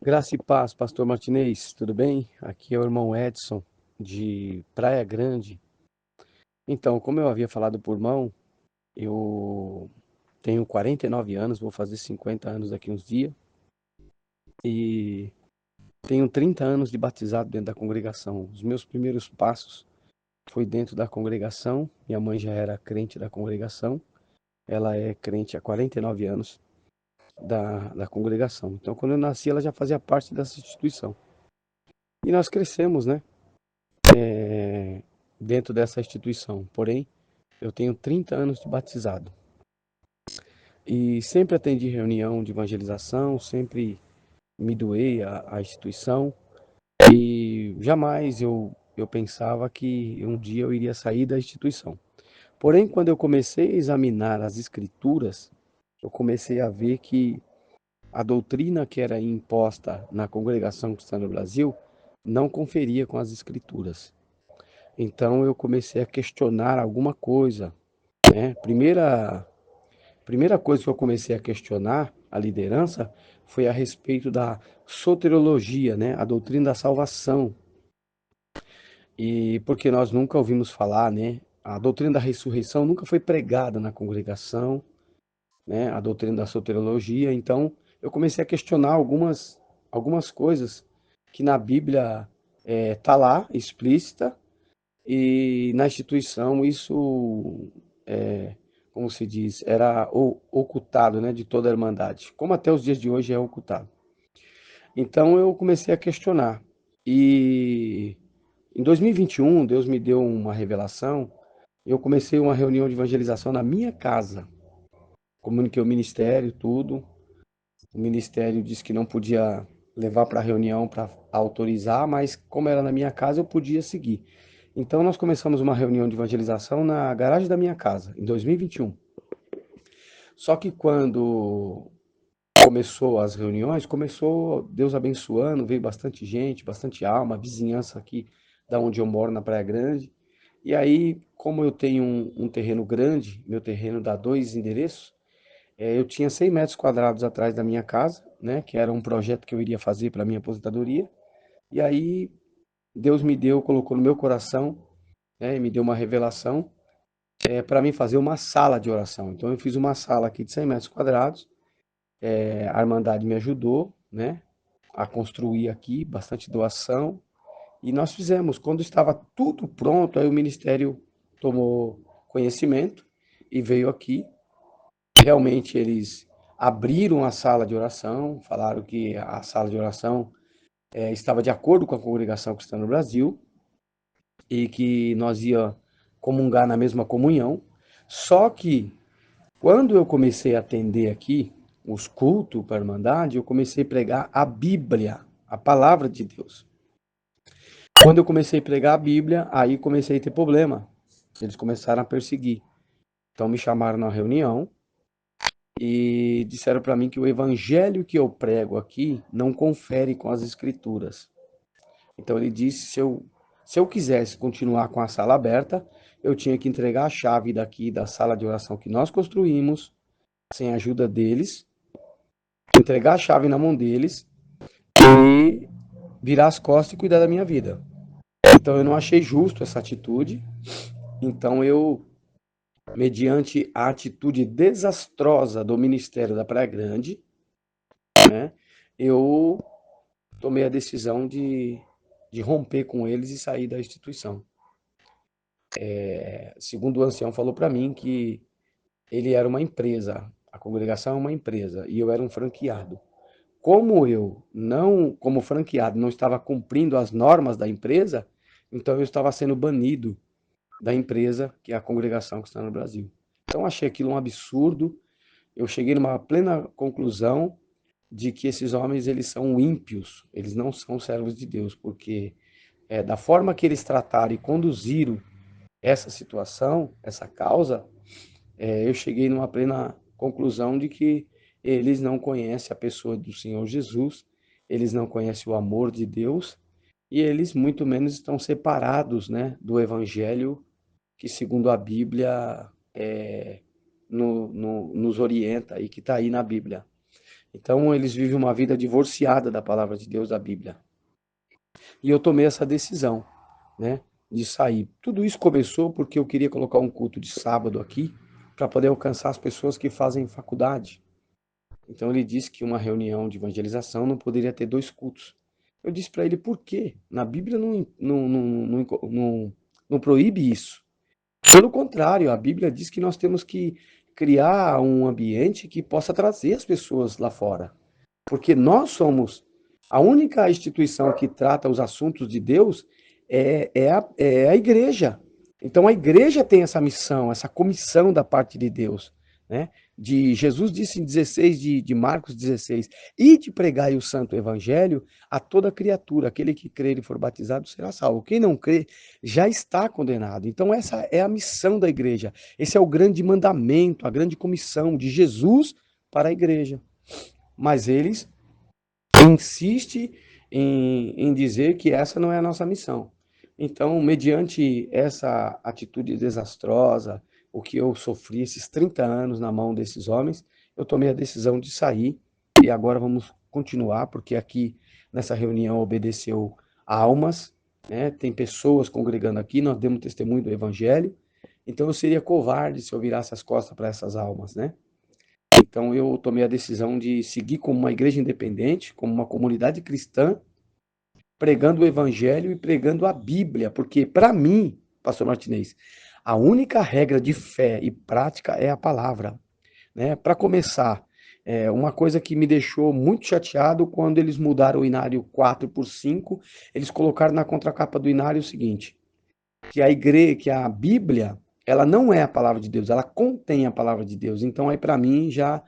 Graça e paz, Pastor Martinez, tudo bem? Aqui é o irmão Edson, de Praia Grande. Então, como eu havia falado por mão, eu tenho 49 anos, vou fazer 50 anos daqui uns dias, e tenho 30 anos de batizado dentro da congregação. Os meus primeiros passos foi dentro da congregação, minha mãe já era crente da congregação, ela é crente há 49 anos da congregação. Então, quando eu nasci, ela já fazia parte dessa instituição. E nós crescemos, né? Dentro dessa instituição. Porém, eu tenho 30 anos de batizado e sempre atendi reunião de evangelização, sempre me doei à instituição e jamais eu pensava que um dia eu iria sair da instituição. Porém, quando eu comecei a examinar as escrituras, eu comecei a ver que a doutrina que era imposta na congregação cristã no Brasil não conferia com as escrituras. Então eu comecei a questionar alguma coisa, né? Primeira coisa que eu comecei a questionar a liderança foi a respeito da soteriologia, né? A doutrina da salvação. E porque nós nunca ouvimos falar, né? A doutrina da ressurreição nunca foi pregada na congregação, né? A doutrina da soteriologia. Então, eu comecei a questionar algumas coisas que na Bíblia tá lá, explícita, e na instituição isso, como se diz, era ocultado, né, de toda a Irmandade, como até os dias de hoje é ocultado. Então eu comecei a questionar. E em 2021, Deus me deu uma revelação. Eu comecei uma reunião de evangelização na minha casa. Comuniquei o ministério, tudo. O ministério disse que não podia levar para a reunião para autorizar, mas como era na minha casa, eu podia seguir. Então nós começamos uma reunião de evangelização na garagem da minha casa, em 2021. Só que quando começou as reuniões, começou Deus abençoando, veio bastante gente, bastante alma, vizinhança aqui da onde eu moro, na Praia Grande. E aí, como eu tenho um terreno grande, meu terreno dá dois endereços, eu tinha 100 metros quadrados atrás da minha casa, né, que era um projeto que eu iria fazer para minha aposentadoria. E aí Deus me deu, colocou no meu coração, né, me deu uma revelação para mim fazer uma sala de oração. Então eu fiz uma sala aqui de 100 metros quadrados. A Irmandade me ajudou, né, a construir aqui, bastante doação. E nós fizemos. Quando estava tudo pronto, aí o Ministério tomou conhecimento e veio aqui. Realmente eles abriram a sala de oração, falaram que a sala de oração estava de acordo com a congregação cristã no Brasil e que nós ia comungar na mesma comunhão. Só que quando eu comecei a atender aqui os cultos para a Irmandade, eu comecei a pregar a Bíblia, a palavra de Deus. Quando eu comecei a pregar a Bíblia, aí comecei a ter problema. Eles começaram a perseguir. Então me chamaram na reunião e disseram para mim que o evangelho que eu prego aqui não confere com as escrituras. Então ele disse se eu quisesse continuar com a sala aberta, eu tinha que entregar a chave daqui da sala de oração que nós construímos, sem a ajuda deles, entregar a chave na mão deles e virar as costas e cuidar da minha vida. Então eu não achei justo essa atitude. Então eu, mediante a atitude desastrosa do Ministério da Praia Grande, né, eu tomei a decisão de romper com eles e sair da instituição. Segundo o ancião falou para mim que ele era uma empresa, a congregação é uma empresa e eu era um franqueado. Como eu não, como franqueado, não estava cumprindo as normas da empresa, então eu estava sendo banido da empresa, que é a congregação que está no Brasil. Então achei aquilo um absurdo. Eu cheguei numa plena conclusão de que esses homens eles são ímpios, eles não são servos de Deus, porque da forma que eles trataram e conduziram essa situação, essa causa, eu cheguei numa plena conclusão de que eles não conhecem a pessoa do Senhor Jesus, eles não conhecem o amor de Deus e eles muito menos estão separados, né, do Evangelho que, segundo a Bíblia, nos orienta e que está aí na Bíblia. Então, eles vivem uma vida divorciada da palavra de Deus, da Bíblia. E eu tomei essa decisão, né, de sair. Tudo isso começou porque eu queria colocar um culto de sábado aqui para poder alcançar as pessoas que fazem faculdade. Então ele disse que uma reunião de evangelização não poderia ter dois cultos. Eu disse para ele por quê? Na Bíblia não proíbe isso. Pelo contrário, a Bíblia diz que nós temos que criar um ambiente que possa trazer as pessoas lá fora. Porque nós somos a única instituição que trata os assuntos de Deus é a igreja. Então a igreja tem essa missão, essa comissão da parte de Deus, né? Jesus disse em 16 de Marcos 16, e de pregai o santo evangelho a toda criatura, aquele que crer e for batizado será salvo. Quem não crê já está condenado. Então essa é a missão da igreja. Esse é o grande mandamento, a grande comissão de Jesus para a igreja. Mas eles insistem em dizer que essa não é a nossa missão. Então, mediante essa atitude desastrosa, o que eu sofri esses 30 anos na mão desses homens, eu tomei a decisão de sair e agora vamos continuar, porque aqui nessa reunião obedeceu almas, né? Tem pessoas congregando aqui, nós demos testemunho do evangelho, então eu seria covarde se eu virasse as costas para essas almas, né? Então eu tomei a decisão de seguir como uma igreja independente, como uma comunidade cristã, pregando o evangelho e pregando a Bíblia, porque para mim, pastor Martinez, a única regra de fé e prática é a palavra, né? Para começar, uma coisa que me deixou muito chateado quando eles mudaram o Inário 4 por 5, eles colocaram na contracapa do Inário o seguinte: que a igreja, que a Bíblia, ela não é a palavra de Deus, ela contém a palavra de Deus. Então aí para mim já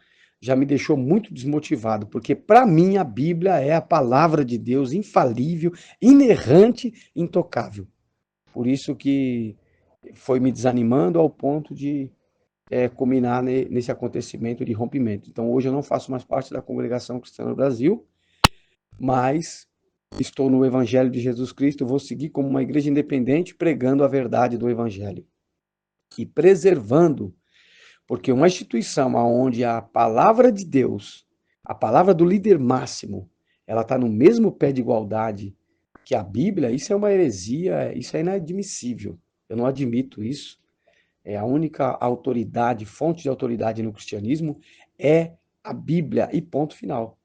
me deixou muito desmotivado, porque para mim a Bíblia é a palavra de Deus infalível, inerrante, intocável. Por isso que foi me desanimando ao ponto de culminar nesse acontecimento de rompimento. Então hoje eu não faço mais parte da congregação cristã no Brasil, mas estou no Evangelho de Jesus Cristo, vou seguir como uma igreja independente pregando a verdade do Evangelho e preservando, porque uma instituição onde a palavra de Deus, a palavra do líder máximo, ela está no mesmo pé de igualdade que a Bíblia, isso é uma heresia, isso é inadmissível. Eu não admito isso. É a única autoridade, fonte de autoridade no cristianismo é a Bíblia e ponto final.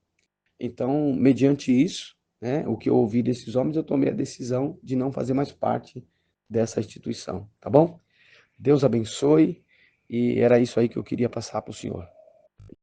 Então, mediante isso, né, o que eu ouvi desses homens, eu tomei a decisão de não fazer mais parte dessa instituição, tá bom? Deus abençoe e era isso aí que eu queria passar para o senhor.